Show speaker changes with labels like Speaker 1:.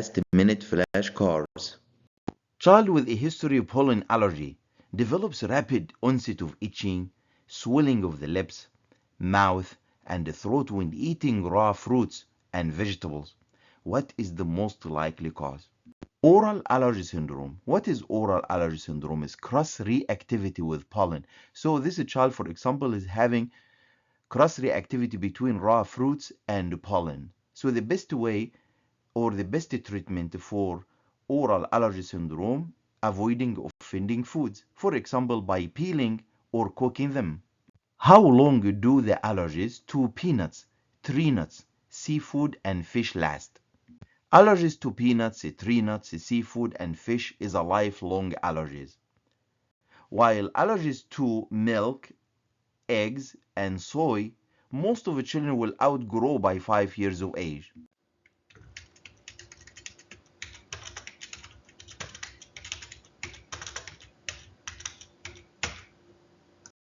Speaker 1: last-minute flashcards.
Speaker 2: Child with a history of pollen allergy develops rapid onset of itching, swelling of the lips, mouth, and throat when eating raw fruits and vegetables. What is the most likely cause? Oral allergy syndrome. What is oral allergy syndrome? Is cross-reactivity with pollen. So this child, for example, is having cross-reactivity between raw fruits and pollen. So the best way or the best treatment for oral allergy syndrome, avoiding offending foods, for example, by peeling or cooking them. How long do the allergies to peanuts, tree nuts, seafood, and fish last? Allergies to peanuts, tree nuts, seafood, and fish is a lifelong allergies. While allergies to milk, eggs, and soy, most of the children will outgrow by 5 years of age.